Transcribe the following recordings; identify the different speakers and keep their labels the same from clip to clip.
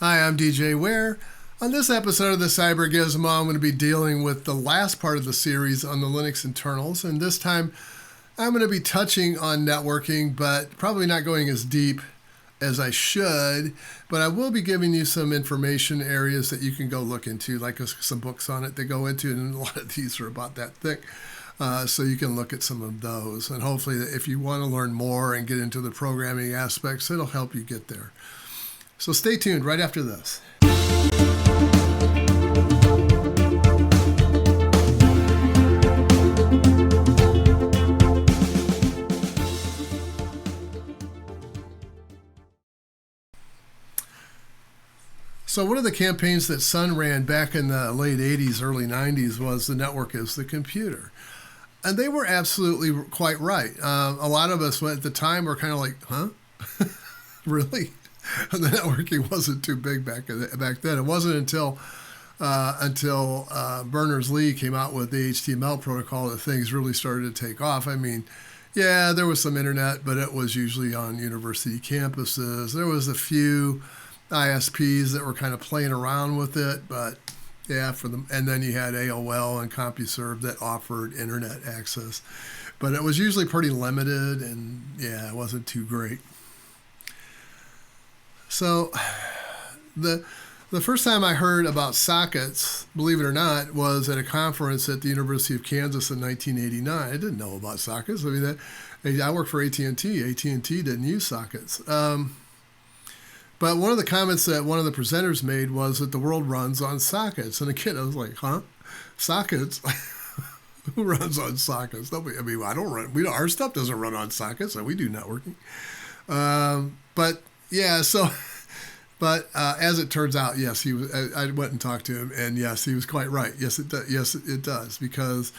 Speaker 1: Hi, I'm DJ Ware. On this episode of the CyberGizmo, I'm going to be dealing with the last part of the series on the Linux internals, and this time I'm going to be touching on networking, but probably not going as deep as I should, but I will be giving you some information areas that you can go look into, like some books on it that go into, and a lot of these are about that thick. So you can look at some of those, and hopefully if you want to learn more and get into the programming aspects, it'll help you get there. So stay tuned right after this. So one of the campaigns that Sun ran back in the late 80s, early 90s was the network is the computer. And they were absolutely quite right. A lot of us at the time were kind of like, huh? Really? The networking wasn't too big back then. It wasn't until Berners-Lee came out with the HTML protocol that things really started to take off. I mean, yeah, there was some internet, but it was usually on university campuses. There was a few ISPs that were kind of playing around with it, but yeah, and then you had AOL and CompuServe that offered internet access, but it was usually pretty limited, and yeah, it wasn't too great. So the first time I heard about sockets, believe it or not, was at a conference at the University of Kansas in 1989. I didn't know about sockets. I mean, I worked for AT&T. AT&T didn't use sockets. But one of the comments that one of the presenters made was that the world runs on sockets. And again, I was like, huh? Sockets? Who runs on sockets? Nobody, I mean, I don't run. Our stuff doesn't run on sockets, and we do networking. But yeah, so, but as it turns out, yes, he was. I went and talked to him, and yes, he was quite right. Yes, it does. Yes, it does, because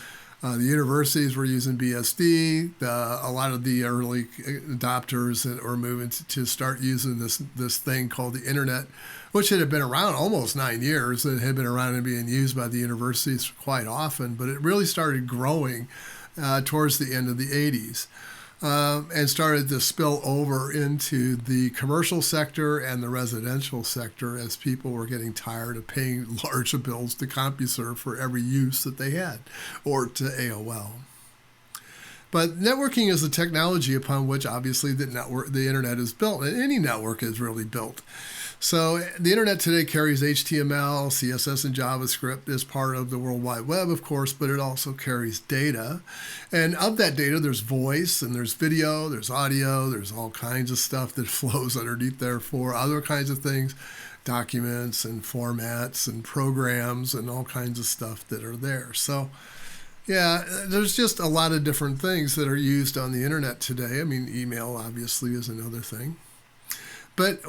Speaker 1: the universities were using BSD. A lot of the early adopters that were moving to start using this thing called the internet, which had been around almost 9 years. It had been around and being used by the universities quite often, but it really started growing towards the end of the 80s. And started to spill over into the commercial sector and the residential sector as people were getting tired of paying large bills to CompuServe for every use that they had, or to AOL. But networking is the technology upon which obviously the internet is built, and any network is really built. So the internet today carries HTML, CSS, and JavaScript as part of the World Wide Web, of course, but it also carries data. And of that data, there's voice, and there's video, there's audio, there's all kinds of stuff that flows underneath there for other kinds of things, documents and formats and programs and all kinds of stuff that are there. So yeah, there's just a lot of different things that are used on the internet today. I mean, email obviously is another thing. But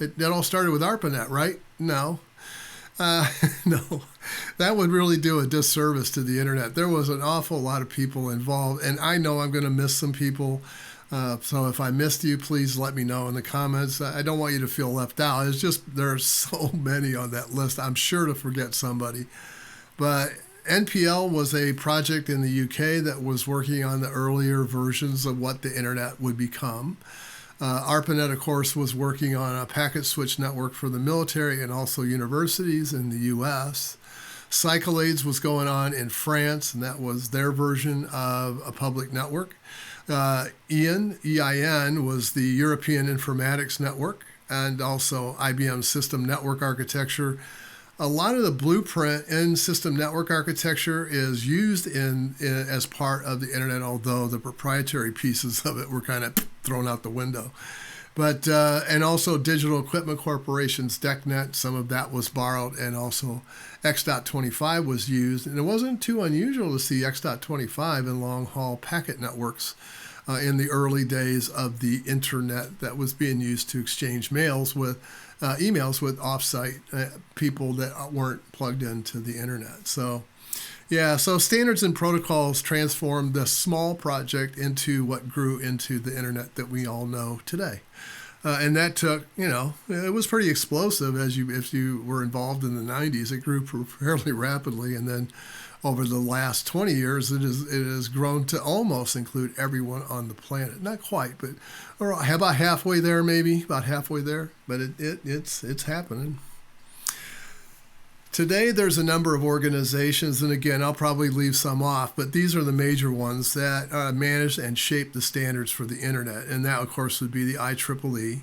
Speaker 1: it all started with ARPANET, right? No. No. That would really do a disservice to the internet. There was an awful lot of people involved, and I know I'm going to miss some people. So if I missed you, please let me know in the comments. I don't want you to feel left out. It's just there are so many on that list. I'm sure to forget somebody. But NPL was a project in the UK that was working on the earlier versions of what the internet would become. ARPANET, of course, was working on a packet switch network for the military and also universities in the U.S. CyberGizmo was going on in France, and that was their version of a public network. EIN was the European Informatics Network, and also IBM System Network Architecture. A lot of the blueprint in system network architecture is used as part of the internet, although the proprietary pieces of it were kind of thrown out the window. But and also Digital Equipment Corporation's DECnet, some of that was borrowed, and also X.25 was used. And it wasn't too unusual to see X.25 in long-haul packet networks in the early days of the internet that was being used to exchange emails with offsite people that weren't plugged into the internet. So yeah, so standards and protocols transformed this small project into what grew into the internet that we all know today. And that took, it was pretty explosive if you were involved in the 90s. It grew fairly rapidly, and then over the last 20 years, it has grown to almost include everyone on the planet. Not quite, but about halfway there, maybe about halfway there. But it's happening. Today, there's a number of organizations, and again, I'll probably leave some off, but these are the major ones that manage and shape the standards for the internet. And that, of course, would be the IEEE,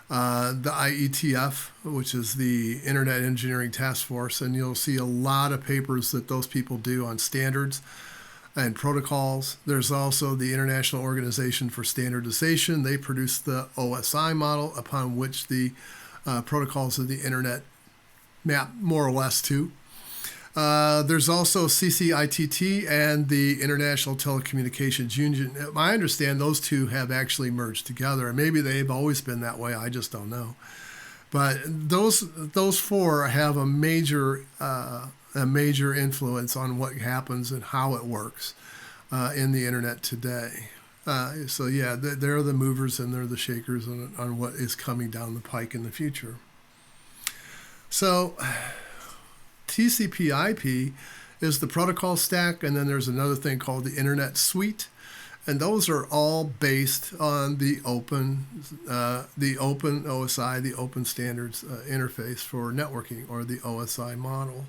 Speaker 1: the IETF, which is the Internet Engineering Task Force, and you'll see a lot of papers that those people do on standards and protocols. There's also the International Organization for Standardization. They produce the OSI model upon which the protocols of the internet map more or less to. There's also CCITT and the International Telecommunications Union. I understand those two have actually merged together, and maybe they've always been that way. I just don't know. But those four have a major influence on what happens and how it works in the internet today. So yeah, they're the movers and they're the shakers on what is coming down the pike in the future. So TCP/IP is the protocol stack, and then there's another thing called the Internet Suite, and those are all based on the open OSI, the Open Standards Interface for Networking, or the OSI model.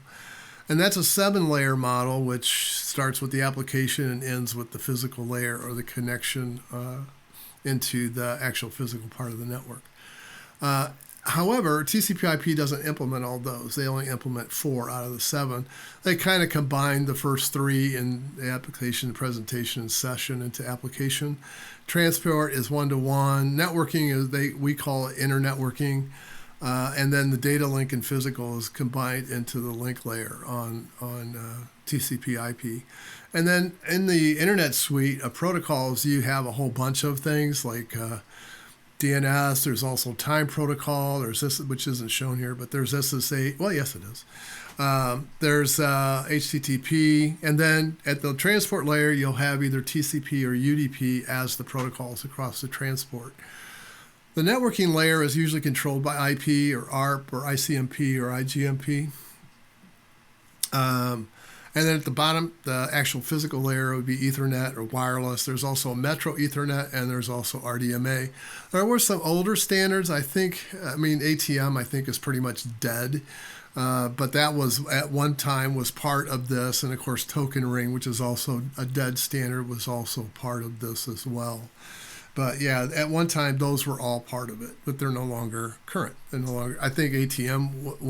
Speaker 1: And that's a 7-layer model, which starts with the application and ends with the physical layer, or the connection into the actual physical part of the network. However, TCP/IP doesn't implement all those. They only implement 4 out of the 7. They kind of combine the first 3 in the application, presentation, and session into application. Transport is 1-to-1. Networking is we call it internetworking, and then the data link and physical is combined into the link layer on TCP/IP. And then in the Internet Suite of protocols, you have a whole bunch of things like DNS, there's also time protocol, there's this, which isn't shown here, but there's SSH, well, yes it is. There's HTTP, and then at the transport layer, you'll have either TCP or UDP as the protocols across the transport. The networking layer is usually controlled by IP or ARP or ICMP or IGMP. And then at the bottom, the actual physical layer would be Ethernet or wireless. There's also Metro Ethernet, and there's also RDMA. There were some older standards. ATM, I think, is pretty much dead. But that was, at one time, was part of this. And, of course, Token Ring, which is also a dead standard, was also part of this as well. But, yeah, at one time, those were all part of it. But they're no longer current. They're no longer, I think ATM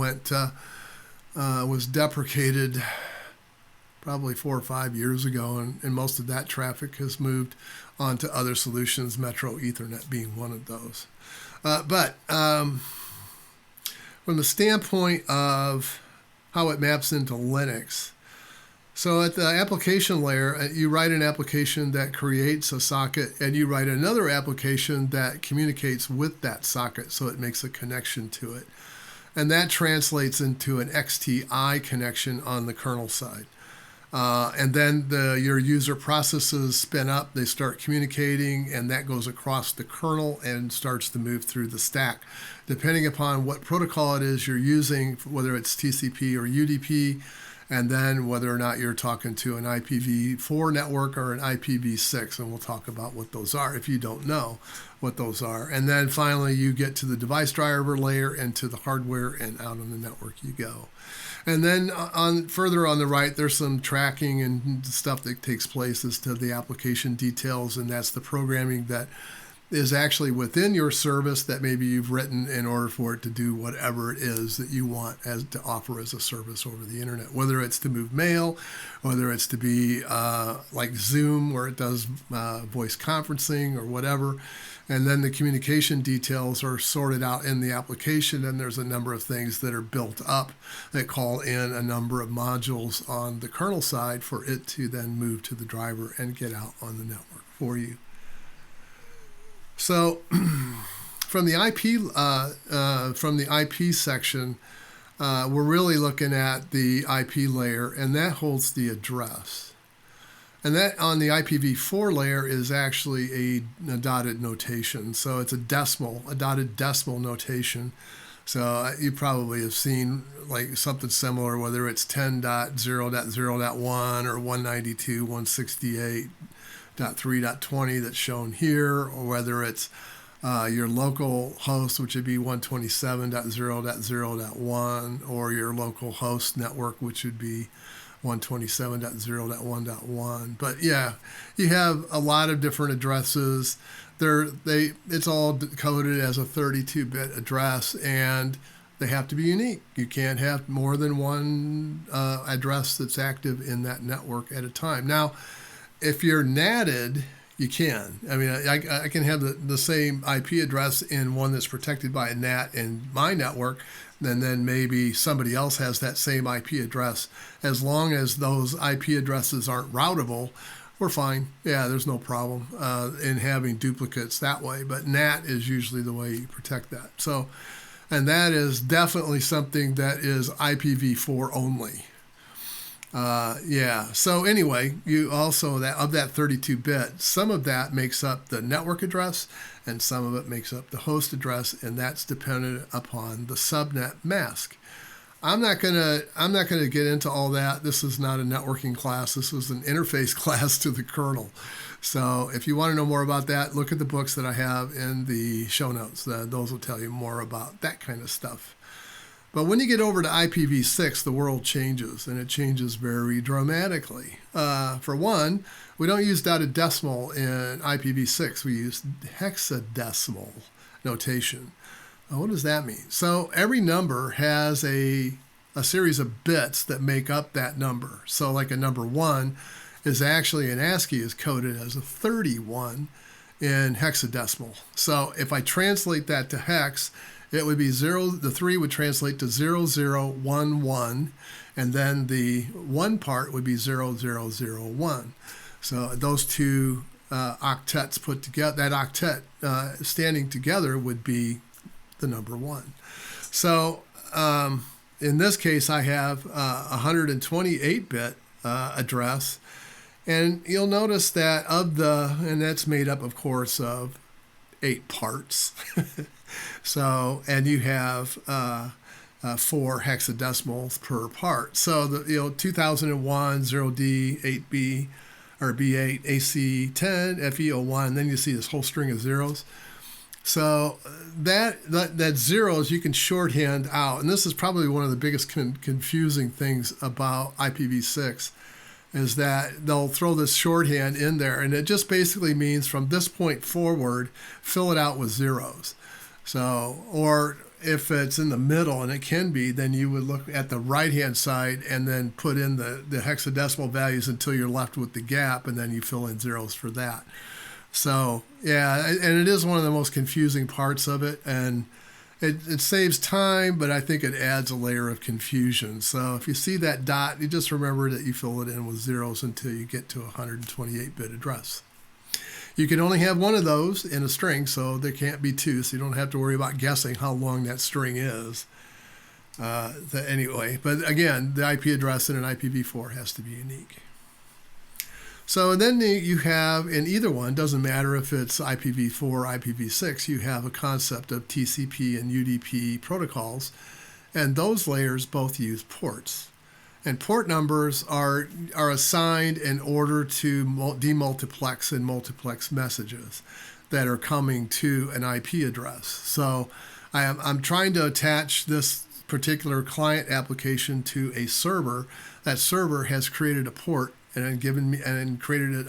Speaker 1: was deprecated probably 4 or 5 years ago, and most of that traffic has moved on to other solutions, Metro Ethernet being one of those. But from the standpoint of how it maps into Linux, so at the application layer, you write an application that creates a socket, and you write another application that communicates with that socket, so it makes a connection to it. And that translates into an XTI connection on the kernel side. And then your user processes spin up, they start communicating, and that goes across the kernel and starts to move through the stack. Depending upon what protocol it is you're using, whether it's TCP or UDP, and then whether or not you're talking to an IPv4 network or an IPv6, and we'll talk about what those are if you don't know what those are. And then finally you get to the device driver layer and to the hardware, and out on the network you go. And then further on the right, there's some tracking and stuff that takes place as to the application details, and that's the programming that is actually within your service that maybe you've written in order for it to do whatever it is that you want to offer as a service over the internet, whether it's to move mail, whether it's to be like Zoom where it does voice conferencing or whatever. And then the communication details are sorted out in the application, and there's a number of things that are built up that call in a number of modules on the kernel side for it to then move to the driver and get out on the network for you. So from the IP section, we're really looking at the IP layer, and that holds the address. And that on the IPv4 layer is actually a dotted notation. So it's a dotted decimal notation. So you probably have seen like something similar, whether it's 10.0.0.1 or 192.168.3.20 that's shown here, or whether it's your local host, which would be 127.0.0.1, or your local host network, which would be 127.0.1.1. But yeah, you have a lot of different addresses. It's all coded as a 32-bit address, and they have to be unique. You can't have more than one address that's active in that network at a time. Now, if you're NATed, you can. I mean, I can have the same IP address in one that's protected by a NAT in my network, and then maybe somebody else has that same IP address. As long as those IP addresses aren't routable, we're fine. Yeah, there's no problem in having duplicates that way. But NAT is usually the way you protect that. So, and that is definitely something that is IPv4 only. Yeah. So anyway, you also of that 32-bit, some of that makes up the network address, and some of it makes up the host address, and that's dependent upon the subnet mask. I'm not gonna get into all that. This is not a networking class. This is an interface class to the kernel. So if you want to know more about that, look at the books that I have in the show notes. Those will tell you more about that kind of stuff. But when you get over to IPv6, the world changes, and it changes very dramatically. For one, we don't use dotted decimal in IPv6. We use hexadecimal notation. What does that mean? So every number has a series of bits that make up that number. So like a number 1 is actually in ASCII is coded as a 31 in hexadecimal. So if I translate that to hex, it would be 0, the 3 would translate to 0011, and then the 1 part would be 0001. So those two octets put together, that octet standing together would be the number 1. So in this case, I have a 128-bit address, and you'll notice that and that's made up, of course, of 8 parts. So, and you have 4 hexadecimals per part. So 2001, 0D, 8B, or B8, AC 10, FE01, then you see this whole string of zeros. So that zeros you can shorthand out, and this is probably one of the biggest confusing things about IPv6, is that they'll throw this shorthand in there, and it just basically means from this point forward, fill it out with zeros. So, or if it's in the middle, and it can be, then you would look at the right-hand side and then put in the hexadecimal values until you're left with the gap, and then you fill in zeros for that. So, yeah, and it is one of the most confusing parts of it, and it saves time, but I think it adds a layer of confusion. So if you see that dot, you just remember that you fill it in with zeros until you get to a 128-bit address. You can only have one of those in a string, so there can't be 2, so you don't have to worry about guessing how long that string is. Anyway, but again, the IP address in an IPv4 has to be unique. So then you have, in either one, doesn't matter if it's IPv4 or IPv6, you have a concept of TCP and UDP protocols, and those layers both use ports. And port numbers are assigned in order to demultiplex and multiplex messages that are coming to an IP address. So I'm trying to attach this particular client application to a server. That server has created a port and created it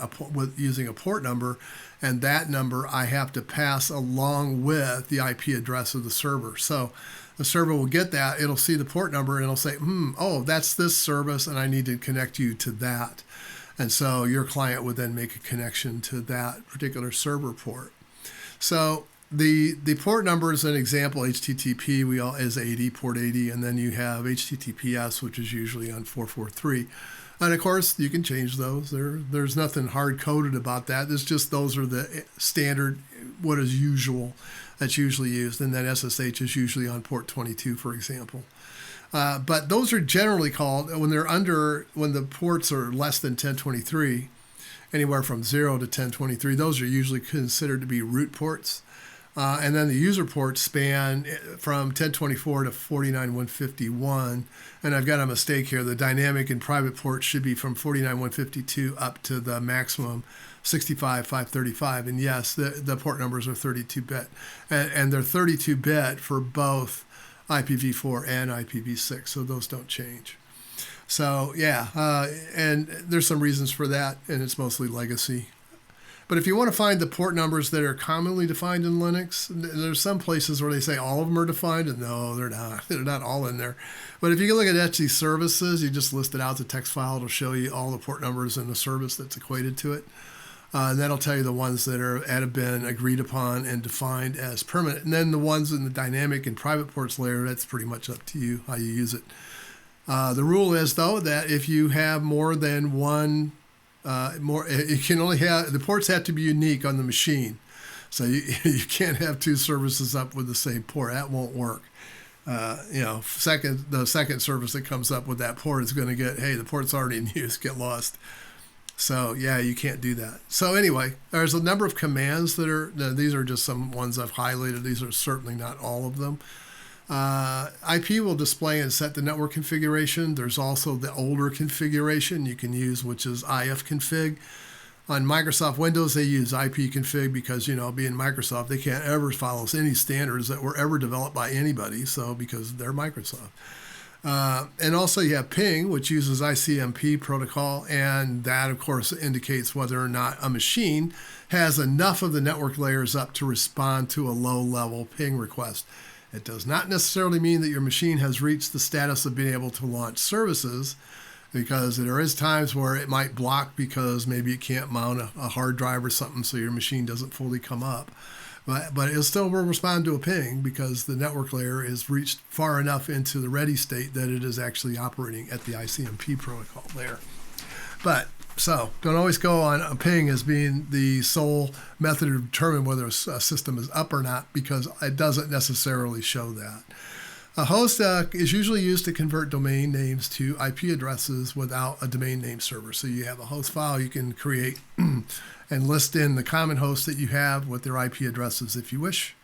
Speaker 1: using a port number, and that number I have to pass along with the IP address of the server. So the server will get that, it'll see the port number, and it'll say, oh, that's this service, and I need to connect you to that. And so your client would then make a connection to that particular server port. So the port number is an example. HTTP is 80, port 80, and then you have HTTPS, which is usually on 443. And of course, you can change those. There's nothing hard-coded about that. It's just those are the standard, what is usual, that's usually used. And then SSH is usually on port 22, for example. But those are generally called, when the ports are less than 1023, anywhere from 0 to 1023, those are usually considered to be root ports. And then the user ports span from 1024 to 49151. And I've got a mistake here. The dynamic and private ports should be from 49152 up to the maximum 65535. And yes, the port numbers are 32-bit. And they're 32-bit for both IPv4 and IPv6, so those don't change. So yeah, and there's some reasons for that, and it's mostly legacy. But if you want to find the port numbers that are commonly defined in Linux, there's some places where they say all of them are defined, and no, they're not. They're not all in there. But if you can look at Etsy services, you just list it out as a text file. It'll show you all the port numbers in the service that's equated to it. And that'll tell you the ones that have been agreed upon and defined as permanent. And then the ones in the dynamic and private ports layer, that's pretty much up to you how you use it. The rule is, though, that if you have more than one, you can only have, the ports have to be unique on the machine. So you can't have two services up with the same port. That won't work. The second service that comes up with that port is going to get, hey, the port's already in use, get lost. So yeah, you can't do that. So anyway, there's a number of commands that are, these are just some ones I've highlighted. These are certainly not all of them. IP will display and set the network configuration. There's also the older configuration you can use, which is ifconfig. On Microsoft Windows, they use ipconfig because, being Microsoft, they can't ever follow any standards that were ever developed by anybody. So because they're Microsoft. And also you have ping, which uses ICMP protocol, and that, of course, indicates whether or not a machine has enough of the network layers up to respond to a low-level ping request. It does not necessarily mean that your machine has reached the status of being able to launch services, because there is times where it might block because maybe it can't mount a hard drive or something, so your machine doesn't fully come up. But it still will respond to a ping because the network layer is reached far enough into the ready state that it is actually operating at the ICMP protocol there. So don't always go on a ping as being the sole method to determine whether a system is up or not, because it doesn't necessarily show that. A host is usually used to convert domain names to IP addresses without a domain name server. So you have a host file you can create and list in the common hosts that you have with their IP addresses if you wish.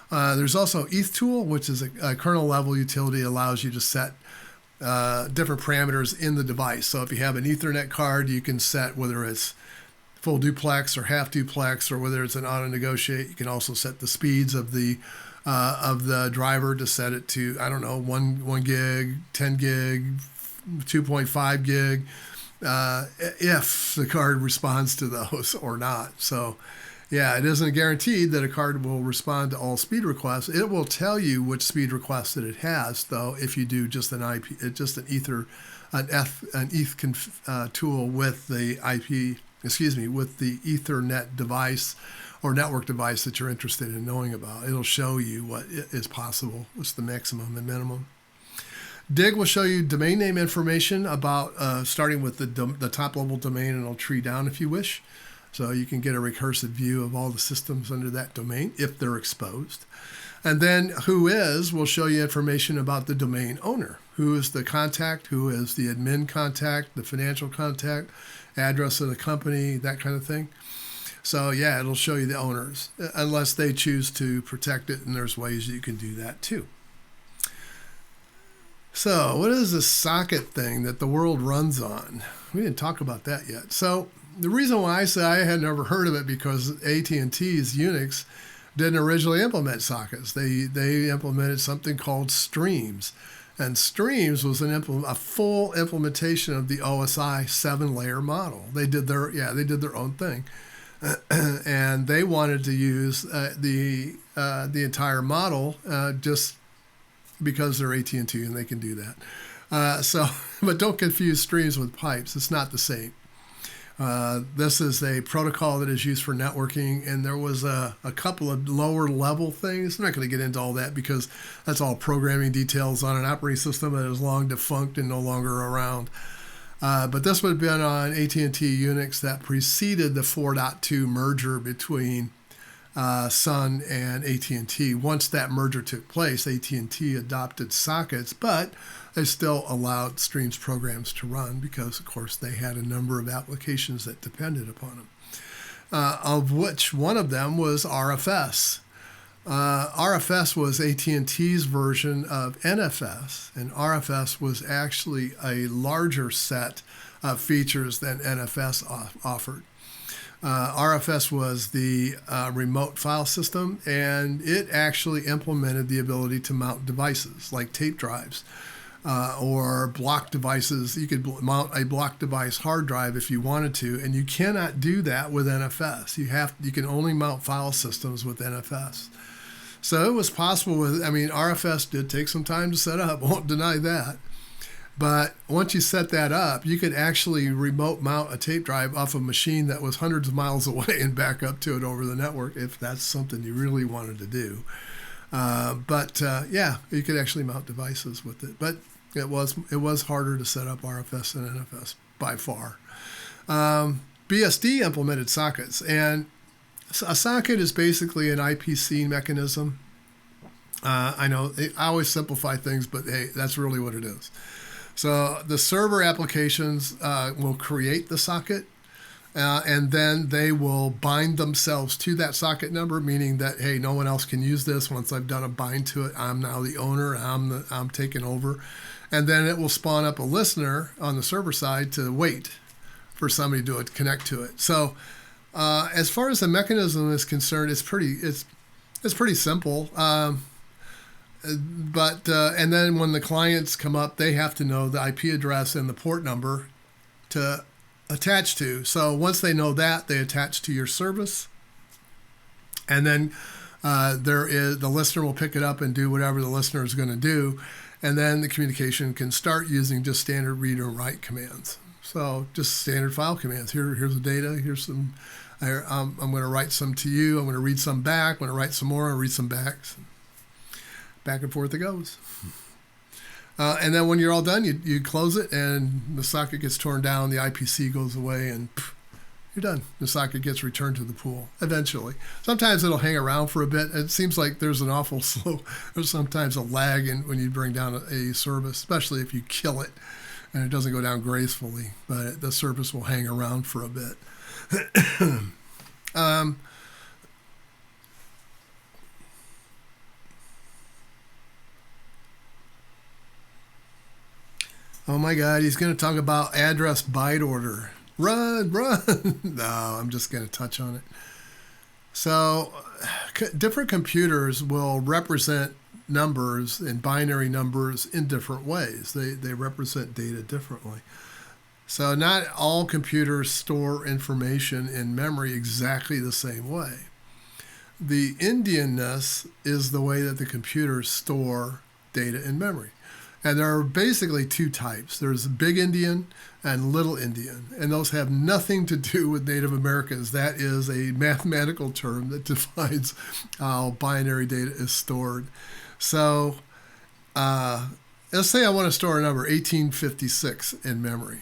Speaker 1: There's also ethtool, which is a kernel level utility that allows you to set different parameters in the device. So if you have an Ethernet card, you can set whether it's full duplex or half duplex, or whether it's an auto negotiate. You can also set the speeds of the driver to set it to, 1 gig, 10 gig, 2.5 gig, if the card responds to those or not. So yeah, it isn't guaranteed that a card will respond to all speed requests. It will tell you which speed requests that it has, though, if you do just an eth tool with the with the Ethernet device or network device that you're interested in knowing about. It'll show you what is possible, what's the maximum and minimum. Dig will show you domain name information about starting with the top level domain, and it'll tree down if you wish. So you can get a recursive view of all the systems under that domain if they're exposed. And then whois will show you information about the domain owner. Who is the contact, who is the admin contact, the financial contact, address of the company, that kind of thing. So yeah, it'll show you the owners, unless they choose to protect it, and there's ways you can do that too. So what is this socket thing that the world runs on? We didn't talk about that yet. So the reason why I say I had never heard of it, because AT&T's Unix didn't originally implement sockets. They implemented something called streams. And streams was a full implementation of the OSI 7-layer model. They did their own thing. And they wanted to use the entire model just because they're AT&T and they can do that. But don't confuse streams with pipes. It's not the same. This is a protocol that is used for networking, and there was a couple of lower level things. I'm not going to get into all that because that's all programming details on an operating system that is long defunct and no longer around. But this would have been on AT&T Unix that preceded the 4.2 merger between Sun and AT&T. Once that merger took place, AT&T adopted sockets, but they still allowed streams programs to run because, of course, they had a number of applications that depended upon them, of which one of them was RFS. RFS was AT&T's version of NFS, and RFS was actually a larger set of features than NFS offered. RFS was the remote file system, and it actually implemented the ability to mount devices like tape drives or block devices. You could mount a block device hard drive if you wanted to, and you cannot do that with NFS. You can only mount file systems with NFS. So it was possible RFS did take some time to set up, won't deny that. But once you set that up, you could actually remote mount a tape drive off a machine that was hundreds of miles away and back up to it over the network if that's something you really wanted to do. You could actually mount devices with it. But it was harder to set up RFS than NFS by far. BSD implemented sockets, and a socket is basically an IPC mechanism. I know I always simplify things, but hey, that's really what it is. So the server applications will create the socket, and then they will bind themselves to that socket number, meaning that, hey, no one else can use this. Once I've done a bind to it, I'm now the owner. I'm taking over. And then it will spawn up a listener on the server side to wait for somebody to connect to it. So as far as the mechanism is concerned, it's pretty simple. And then when the clients come up, they have to know the IP address and the port number to attach to. So once they know that, they attach to your service, and then the listener will pick it up and do whatever the listener is going to do, and then the communication can start using just standard read or write commands. So just standard file commands. Here's the data. Here's some. I'm going to write some to you. I'm going to read some back. I'm going to write some more. I'll read some back. Back and forth it goes. And then when you're all done, you close it, and the socket gets torn down, the IPC goes away, and you're done. The socket gets returned to the pool eventually. Sometimes it'll hang around for a bit. It seems like there's sometimes a lag when you bring down a service, especially if you kill it and it doesn't go down gracefully, but the service will hang around for a bit. Oh my God, he's going to talk about address byte order. Run. No, I'm just going to touch on it. So different computers will represent numbers and binary numbers in different ways. They represent data differently. So not all computers store information in memory exactly the same way. The Indianness is the way that the computers store data in memory. And there are basically two types. There's Big Indian and Little Indian, and those have nothing to do with Native Americans. That is a mathematical term that defines how binary data is stored. So let's say I want to store a number 1856 in memory.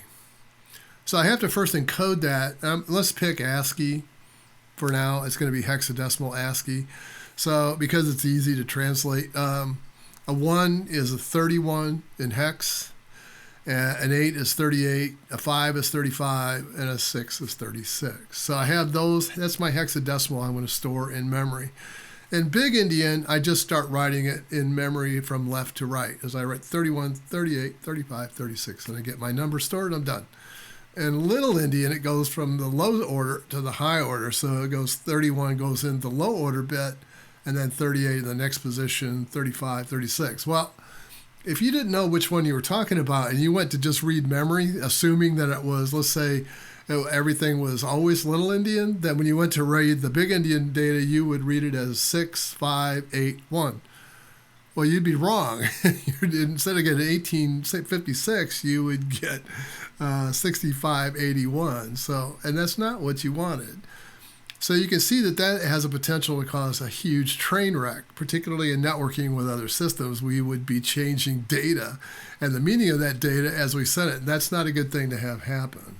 Speaker 1: So I have to first encode that. Let's pick ASCII for now. It's going to be hexadecimal ASCII. So because it's easy to translate, a 1 is a 31 in hex, an 8 is 38, a 5 is 35, and a 6 is 36. So I have those. That's my hexadecimal I'm going to store in memory. In Big Indian, I just start writing it in memory from left to right. As I write 31, 38, 35, 36, and I get my number stored, I'm done. In Little Indian, it goes from the low order to the high order. So it goes 31 goes in the low order bit, and then 38 in the next position, 35, 36. Well, if you didn't know which one you were talking about and you went to just read memory, assuming that it was, let's say, everything was always Little Indian, then when you went to read the Big Indian data, you would read it as 6, 5, 8, 1. Well, you'd be wrong. Instead of getting 1856, you would get 6581. So, and that's not what you wanted. So you can see that has a potential to cause a huge train wreck, particularly in networking with other systems. We would be changing data and the meaning of that data as we send it. And that's not a good thing to have happen.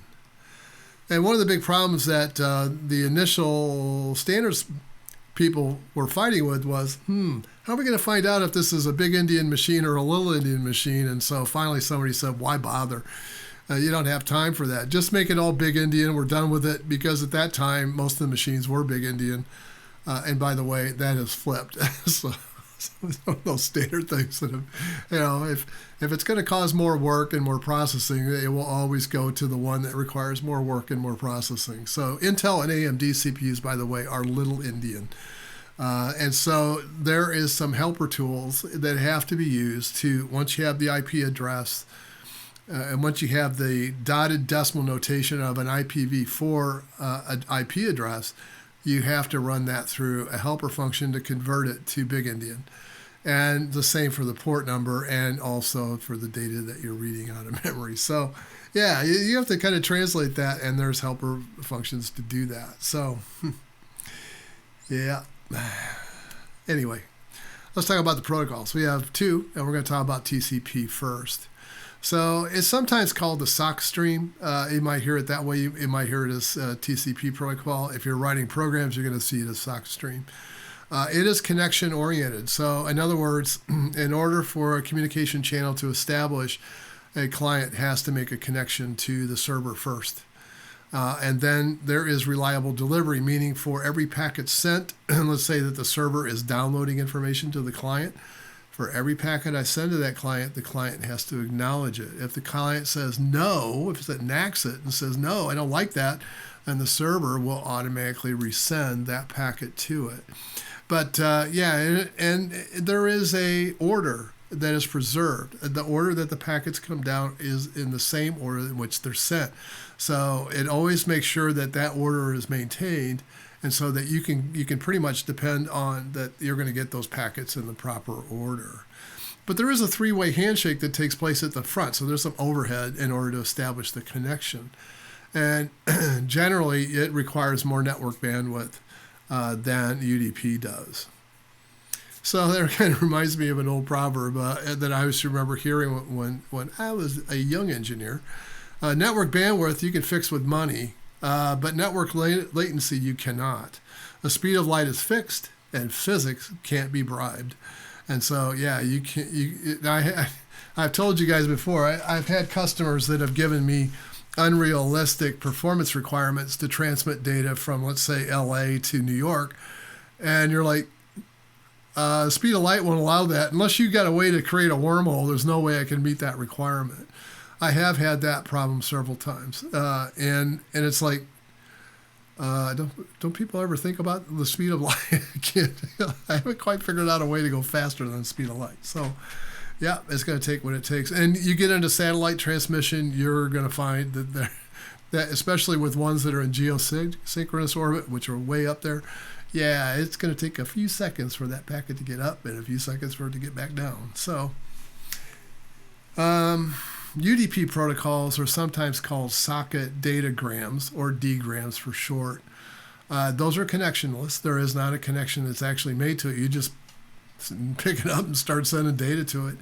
Speaker 1: And one of the big problems that the initial standards people were fighting with was, how are we going to find out if this is a Big Indian machine or a Little Indian machine? And so finally somebody said, why bother? You don't have time for that. Just make it all Big Indian. We're done with it, because at that time, most of the machines were Big Indian. And by the way, that has flipped. So those standard things that have, if it's going to cause more work and more processing, it will always go to the one that requires more work and more processing. So Intel and AMD CPUs, by the way, are little Indian. And so there is some helper tools that have to be used to, once you have the IP address, and once you have the dotted decimal notation of an IPv4 IP address, you have to run that through a helper function to convert it to Big Endian. And the same for the port number and also for the data that you're reading out of memory. So yeah, you have to kind of translate that, and there's helper functions to do that. So yeah. Anyway, let's talk about the protocols. We have two, and we're going to talk about TCP first. So it's sometimes called the sock stream. You might hear it that way. You might hear it as TCP protocol. If you're writing programs, you're going to see it as sock stream. It is connection oriented. So in other words, in order for a communication channel to establish, a client has to make a connection to the server first. And then there is reliable delivery, meaning for every packet sent, let's say that the server is downloading information to the client. For every packet I send to that client, the client has to acknowledge it. If the client says no, if it nags it and says, no, I don't like that, then the server will automatically resend that packet to it. But and there is a order that is preserved. The order that the packets come down is in the same order in which they're sent. So it always makes sure that that order is maintained, and so that you can pretty much depend on that you're going to get those packets in the proper order. But there is a three-way handshake that takes place at the front, so there's some overhead in order to establish the connection. And generally, it requires more network bandwidth than UDP does. So that kind of reminds me of an old proverb that I used to remember hearing when I was a young engineer. Network bandwidth you can fix with money, but network latency you cannot. The speed of light is fixed, and physics can't be bribed. And so, yeah, you can't. I've told you guys before. I've had customers that have given me unrealistic performance requirements to transmit data from, let's say, LA to New York, and you're like, speed of light won't allow that. Unless you got a way to create a wormhole, there's no way I can meet that requirement. I have had that problem several times, and it's like, don't people ever think about the speed of light? I haven't quite figured out a way to go faster than the speed of light. So, yeah, it's going to take what it takes. And you get into satellite transmission, you're going to find that especially with ones that are in geosynchronous orbit, which are way up there, yeah, it's going to take a few seconds for that packet to get up and a few seconds for it to get back down. So, UDP protocols are sometimes called socket datagrams, or dgrams for short. Those are connectionless. There is not a connection that's actually made to it. You just pick it up and start sending data to it.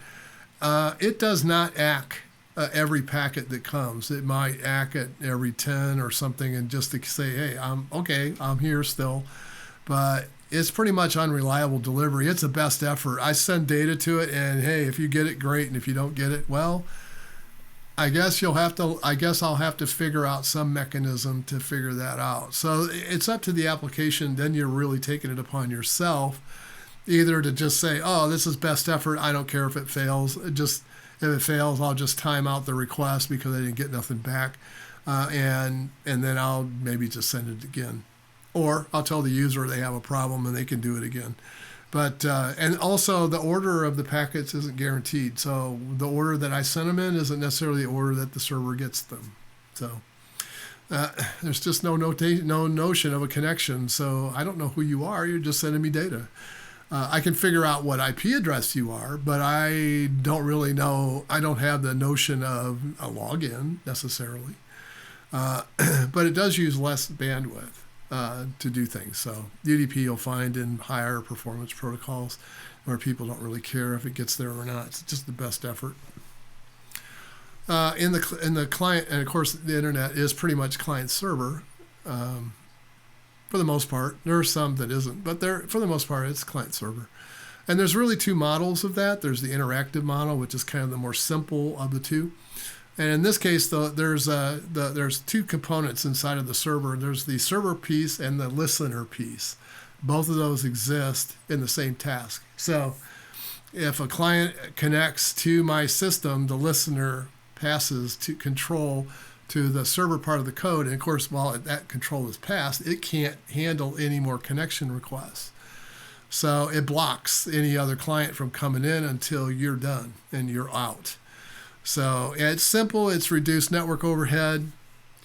Speaker 1: It does not ACK every packet that comes. It might ACK at every 10 or something, and just to say, hey, I'm here still. But it's pretty much unreliable delivery. It's a best effort. I send data to it, and hey, if you get it, great. And if you don't get it, well, I guess I'll have to figure out some mechanism to figure that out. So it's up to the application. Then you're really taking it upon yourself, either to just say, oh, this is best effort. I don't care if it fails. If it fails, I'll just time out the request because I didn't get nothing back, and then I'll maybe just send it again, or I'll tell the user they have a problem and they can do it again. But and also the order of the packets isn't guaranteed. So the order that I send them in isn't necessarily the order that the server gets them. So there's just no notion of a connection. So I don't know who you are. You're just sending me data. I can figure out what IP address you are, but I don't really know. I don't have the notion of a login necessarily. But it does use less bandwidth to do things. So UDP you'll find in higher performance protocols where people don't really care if it gets there or not. It's just the best effort. In the client, and of course the internet is pretty much client server for the most part. There are some that isn't, but for the most part it's client server. And there's really two models of that. There's the interactive model, which is kind of the more simple of the two. And in this case, though, there's two components inside of the server. There's the server piece and the listener piece. both of those exist in the same task. So if a client connects to my system, the listener passes to control to the server part of the code. And of course, while that control is passed, it can't handle any more connection requests. So it blocks any other client from coming in until you're done and you're out. So it's simple. It's reduced network overhead,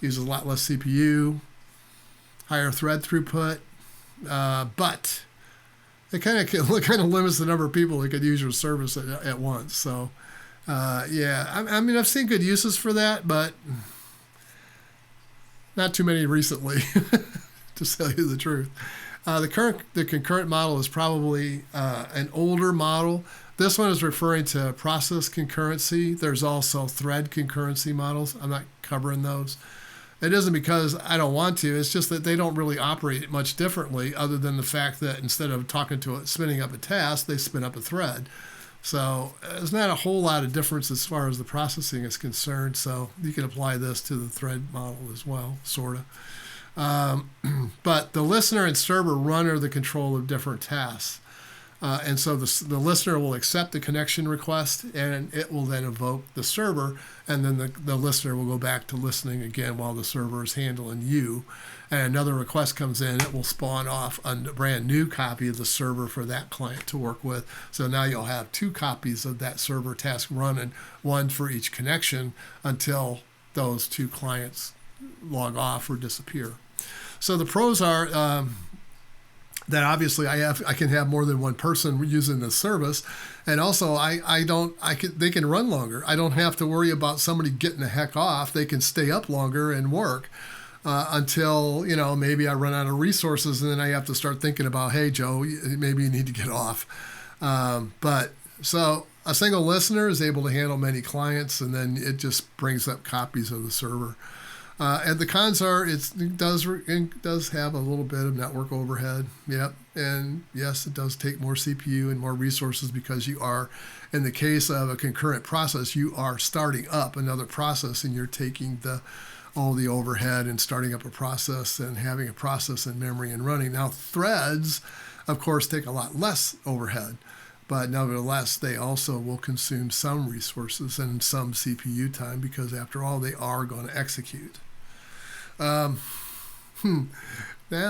Speaker 1: uses a lot less CPU, higher thread throughput, but it kind of limits the number of people that could use your service at once. So I mean, I've seen good uses for that, but not too many recently, to tell you the truth. The concurrent model is probably an older model. This one is referring to process concurrency. There's also thread concurrency models. I'm not covering those. It isn't because I don't want to. It's just that they don't really operate much differently, other than the fact that instead of talking to it, spinning up a task, they spin up a thread. So there's not a whole lot of difference as far as the processing is concerned. So you can apply this to the thread model as well, sort of. But the listener and server run under the control of different tasks. And so the listener will accept the connection request, and it will then evoke the server, and then the listener will go back to listening again while the server is handling you. And another request comes in, it will spawn off a brand new copy of the server for that client to work with. So now you'll have two copies of that server task running, one for each connection, until those two clients log off or disappear. So the pros are that obviously I can have more than one person using the service, and also they can run longer. I don't have to worry about somebody getting the heck off. They can stay up longer and work until maybe I run out of resources, and then I have to start thinking about, hey Joe, maybe you need to get off. But so a single listener is able to handle many clients, and then it just brings up copies of the server. And the cons are it does have a little bit of network overhead. Yep. And yes, it does take more CPU and more resources because you are, in the case of a concurrent process, you are starting up another process and you're taking all the overhead and starting up a process and having a process in memory and running. Now, threads, of course, take a lot less overhead, but nevertheless, they also will consume some resources and some CPU time because, after all, they are going to execute. Now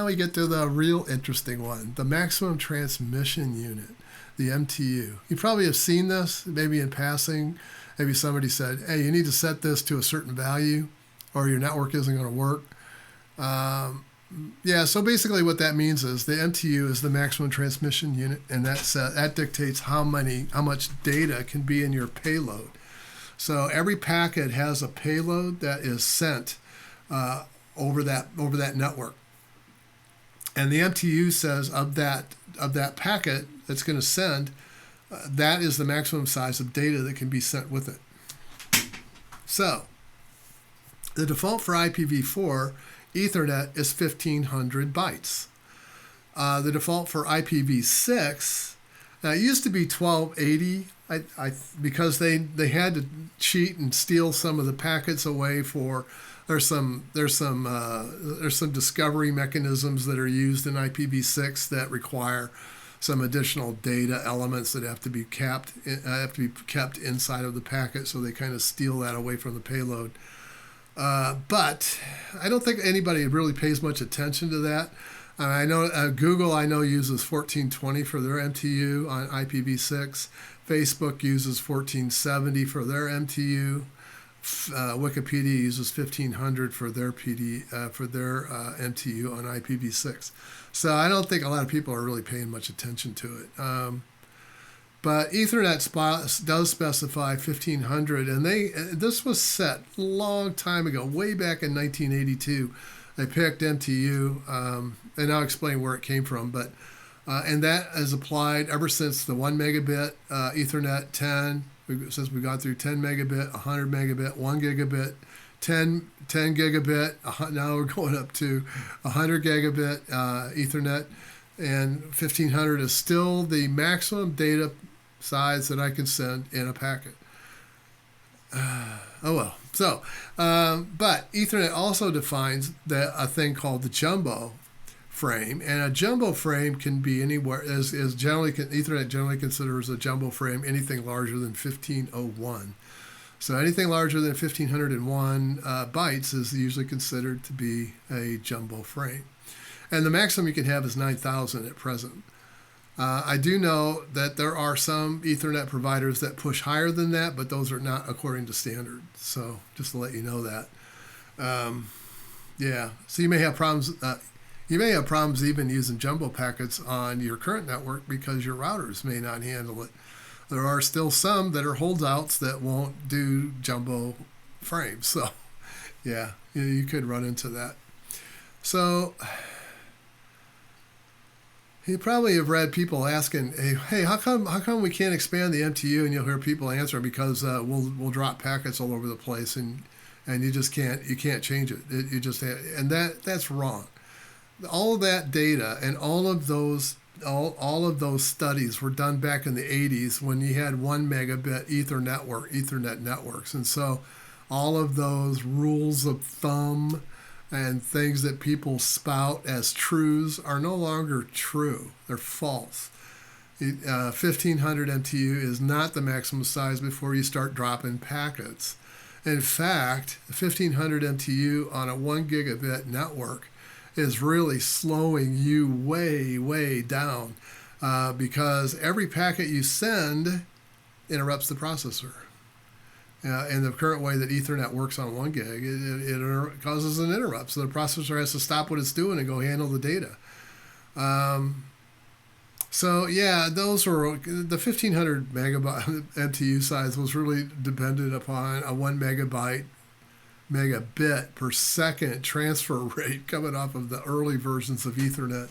Speaker 1: we get to the real interesting one, the maximum transmission unit, the MTU. You probably have seen this, maybe in passing. Maybe somebody said, hey, you need to set this to a certain value or your network isn't going to work. So basically what that means is the MTU is the maximum transmission unit, and that dictates how much data can be in your payload. So every packet has a payload that is sent over that network, and the MTU says of that packet that's going to send, that is the maximum size of data that can be sent with it. So the default for IPv4 Ethernet is 1,500 bytes. The default for IPv6, now it used to be 1280. Because they had to cheat and steal some of the packets away for. There's some discovery mechanisms that are used in IPv6 that require some additional data elements that have to be kept inside of the packet. So they kind of steal that away from the payload. But I don't think anybody really pays much attention to that. I know Google uses 1420 for their MTU on IPv6. Facebook uses 1470 for their MTU. Wikipedia uses 1500 for their MTU on IPv6. So I don't think a lot of people are really paying much attention to it. But Ethernet does specify 1500, and this was set a long time ago, way back in 1982. They picked MTU, and I'll explain where it came from. But and that has applied ever since the 1 megabit Ethernet 10. Since we got through 10 megabit, 100 megabit, 1 gigabit, 10 gigabit. Now we're going up to 100 gigabit Ethernet, and 1500 is still the maximum data size that I can send in a packet. Oh well. So, but Ethernet also defines a thing called the jumbo frame, and a jumbo frame can be anywhere, as generally Ethernet generally considers a jumbo frame anything larger than 1501. So anything larger than 1501 bytes is usually considered to be a jumbo frame. And the maximum you can have is 9,000 at present. I do know that there are some Ethernet providers that push higher than that, but those are not according to standard. So just to let you know that. Yeah, so you may have problems. You may have problems even using jumbo packets on your current network because your routers may not handle it. There are still some that are holdouts that won't do jumbo frames. So, yeah, you could run into that. So, you probably have read people asking, "Hey, how come we can't expand the MTU?" And you'll hear people answer because we'll drop packets all over the place, and you just can't change it. You just and that's wrong. All of that data and all of those studies were done back in the 80s when you had 1 megabit Ethernet networks, and so all of those rules of thumb and things that people spout as truths are no longer true. They're false. 1500 MTU is not the maximum size before you start dropping packets. In fact, 1500 MTU on a 1 gigabit network is really slowing you way, way down because every packet you send interrupts the processor. In the current way that Ethernet works on 1 gig, it causes an interrupt. So the processor has to stop what it's doing and go handle the data. So yeah, those were the 1500 megabyte MTU size was really dependent upon a 1 megabit per second transfer rate coming off of the early versions of Ethernet.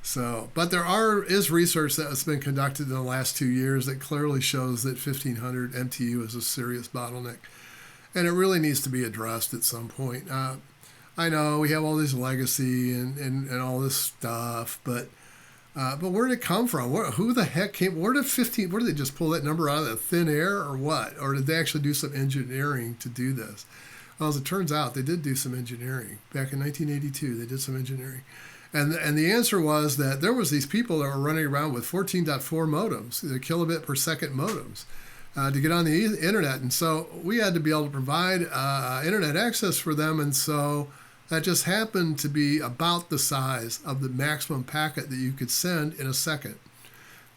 Speaker 1: So, but there is research that has been conducted in the last 2 years that clearly shows that 1500 MTU is a serious bottleneck, and it really needs to be addressed at some point. I know we have all this legacy and all this stuff, but where did it come from? Who the heck came? Where did they just pull that number out of the thin air, or what? Or did they actually do some engineering to do this? Well, as it turns out, they did do some engineering back in 1982. They did some engineering. And the answer was that there was these people that were running around with 14.4 modems, the kilobit per second modems, to get on the internet. And so we had to be able to provide internet access for them. And so that just happened to be about the size of the maximum packet that you could send in a second.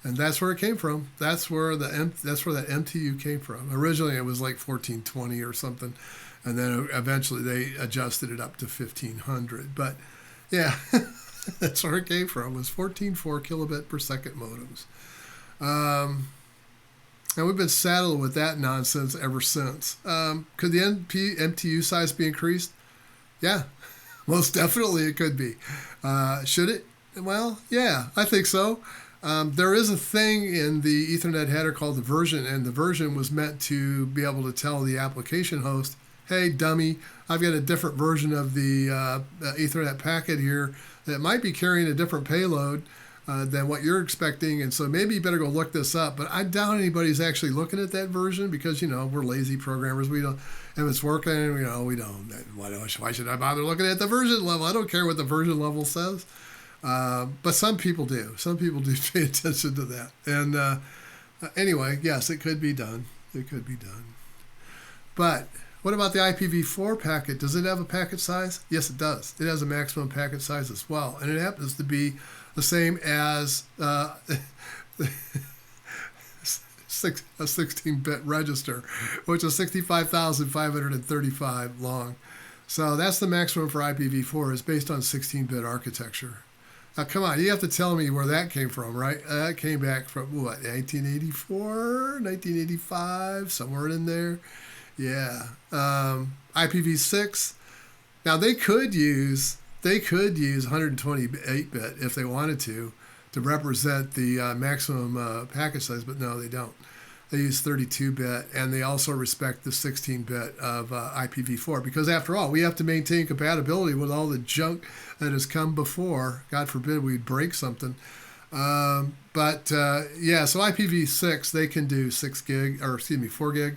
Speaker 1: And that's where it came from. That's where that MTU came from. Originally, it was like 1420 or something. And then eventually they adjusted it up to 1500. But yeah, that's where it came from, was 14.4 kilobit per second modems. And we've been saddled with that nonsense ever since. Could the MTU size be increased? Yeah, most definitely it could be. Should it? Well, yeah, I think so. There is a thing in the Ethernet header called the version, and the version was meant to be able to tell the application host, hey, dummy, I've got a different version of the Ethernet packet here that might be carrying a different payload than what you're expecting, and so maybe you better go look this up. But I doubt anybody's actually looking at that version because, we're lazy programmers. We don't, if it's working, we don't. Why should I bother looking at the version level? I don't care what the version level says. But some people do. Some people do pay attention to that. And anyway, yes, it could be done. It could be done. But what about the IPv4 packet? Does it have a packet size? Yes, it does. It has a maximum packet size as well. And it happens to be the same as a 16-bit register, which is 65,535 long. So that's the maximum for IPv4 is based on 16-bit architecture. Now, come on, you have to tell me where that came from, right? That came back from, 1984, 1985, somewhere in there. Yeah. IPv6. Now, they could use 128-bit if they wanted to represent the maximum packet size, but no, they don't. They use 32-bit, and they also respect the 16-bit of IPv4 because, after all, we have to maintain compatibility with all the junk that has come before. God forbid we break something. So IPv6, they can do 4 gig,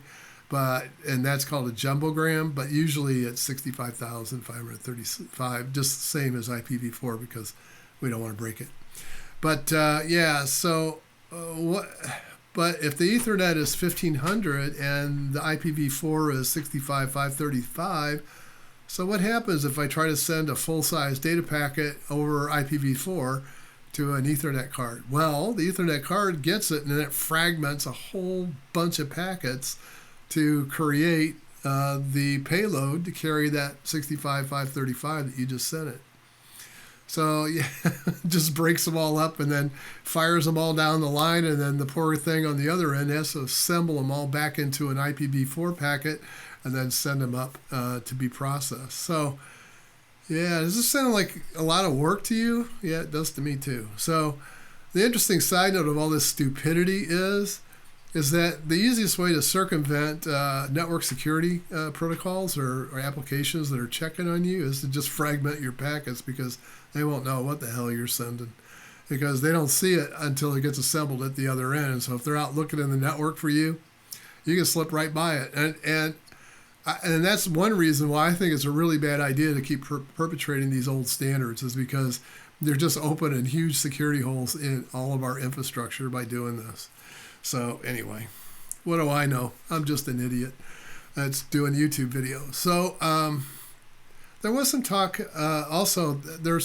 Speaker 1: and that's called a jumbogram, but usually it's 65,535, just the same as IPv4 because We don't want to break it. But yeah, so what? But if the Ethernet is 1500 and the IPv4 is 65.535, so what happens if I try to send a full-size data packet over IPv4 to an Ethernet card? Well, the Ethernet card gets it, and then it fragments a whole bunch of packets to create the payload to carry that 65.535 that you just sent it. So yeah, just breaks them all up and then fires them all down the line, and then the poor thing on the other end has to assemble them all back into an IPv4 packet and then send them up to be processed. So yeah, does this sound like a lot of work to you? Yeah, it does to me too. So the interesting side note of all this stupidity is that the easiest way to circumvent network security protocols or applications that are checking on you is to just fragment your packets, because they won't know what the hell you're sending, because they don't see it until it gets assembled at the other end. So if they're out looking in the network for you, you can slip right by it. And that's one reason why I think it's a really bad idea to keep perpetrating these old standards, is because they're just opening huge security holes in all of our infrastructure by doing this. So anyway, what do I know? I'm just an idiot that's doing YouTube videos. So there was some talk. Also, there are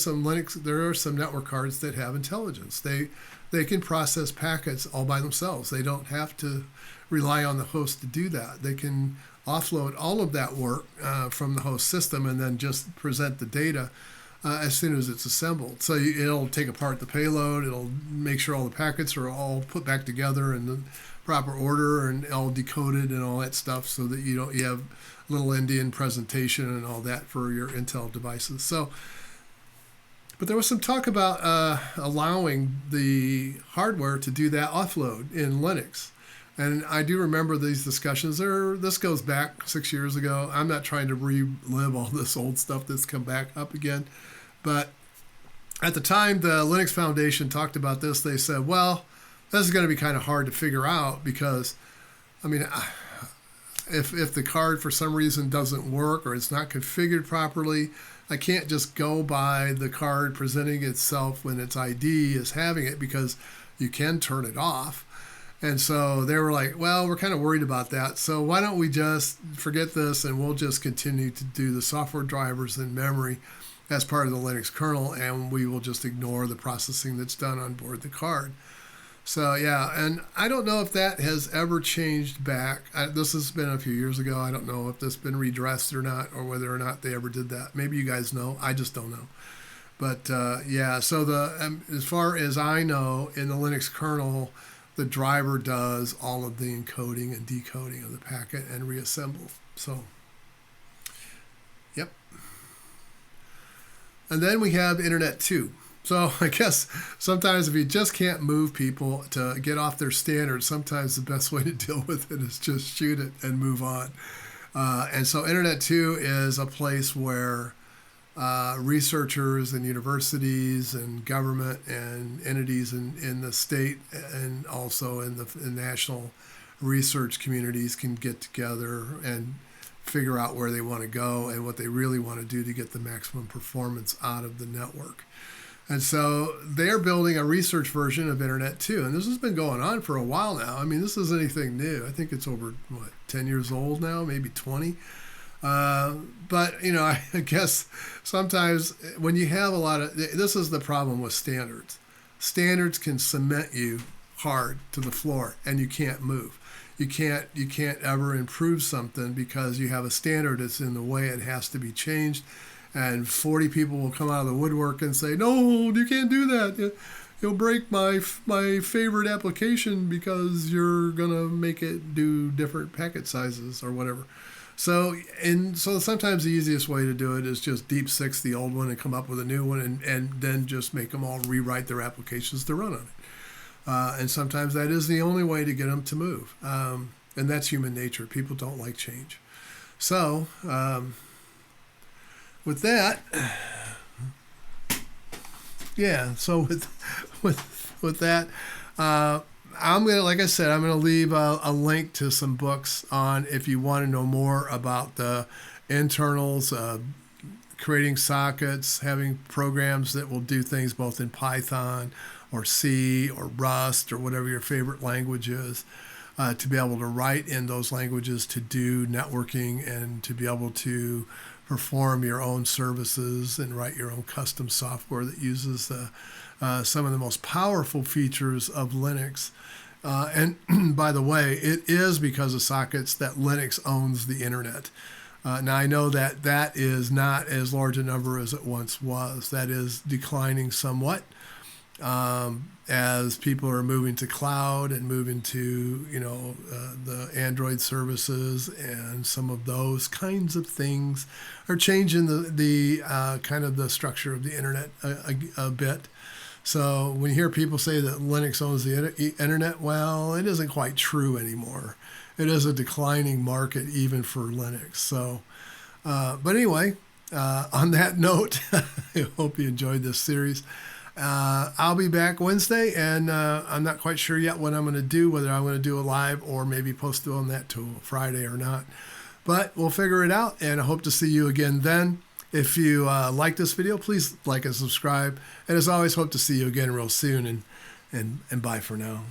Speaker 1: some network cards that have intelligence. They can process packets all by themselves. They don't have to rely on the host to do that. They can offload all of that work from the host system and then just present the data as soon as it's assembled. So it'll take apart the payload. It'll make sure all the packets are all put back together in the proper order and all decoded and all that stuff, so that you have little Indian presentation and all that for your Intel devices. So, but there was some talk about allowing the hardware to do that offload in Linux. And I do remember these discussions. This goes back 6 years ago. I'm not trying to relive all this old stuff that's come back up again. But at the time, the Linux Foundation talked about this. They said, well, this is going to be kind of hard to figure out, because, I mean, if the card for some reason doesn't work or it's not configured properly, I can't just go by the card presenting itself when its ID is having it, because you can turn it off. And so they were like, well, we're kind of worried about that. So why don't we just forget this, and we'll just continue to do the software drivers and memory as part of the Linux kernel, and we will just ignore the processing that's done on board the card. So yeah, and I don't know if that has ever changed back. This has been a few years ago. I don't know if this has been redressed or not, or whether or not they ever did that. Maybe you guys know. I just don't know. But yeah, so as far as I know, in the Linux kernel, the driver does all of the encoding and decoding of the packet and reassemble. So, yep. And then we have Internet 2. So I guess sometimes if you just can't move people to get off their standards, sometimes the best way to deal with it is just shoot it and move on. And so Internet 2 is a place where researchers and universities and government and entities in the state and also in the national research communities can get together and figure out where they want to go and what they really want to do to get the maximum performance out of the network. And so they're building a research version of Internet 2. And this has been going on for a while now. I mean, this isn't anything new. I think it's over, 10 years old now, maybe 20. But, I guess sometimes when you have this is the problem with standards. Standards can cement you hard to the floor, and you can't move. You can't ever improve something because you have a standard that's in the way. It has to be changed. And 40 people will come out of the woodwork and say, no, you can't do that. You'll break my favorite application because you're going to make it do different packet sizes or whatever. So sometimes the easiest way to do it is just deep six the old one and come up with a new one and then just make them all rewrite their applications to run on it. And sometimes that is the only way to get them to move. And that's human nature. People don't like change. So with that, yeah. So with that, I'm gonna leave a link to some books on if you want to know more about the internals, creating sockets, having programs that will do things both in Python or C or Rust or whatever your favorite language is, to be able to write in those languages to do networking and to be able to perform your own services and write your own custom software that uses some of the most powerful features of Linux. And by the way, it is because of sockets that Linux owns the internet. Now, I know that that is not as large a number as it once was. That is declining somewhat as people are moving to cloud and moving to, the Android services, and some of those kinds of things are changing the kind of the structure of the internet a bit. So when you hear people say that Linux owns the internet, well, it isn't quite true anymore. It is a declining market even for Linux. So, but anyway, on that note, I hope you enjoyed this series. I'll be back Wednesday, and I'm not quite sure yet what I'm going to do, whether I'm going to do a live or maybe post on that till Friday or not. But we'll figure it out, and I hope to see you again then. If you like this video, please like and subscribe. And as always, hope to see you again real soon, and bye for now.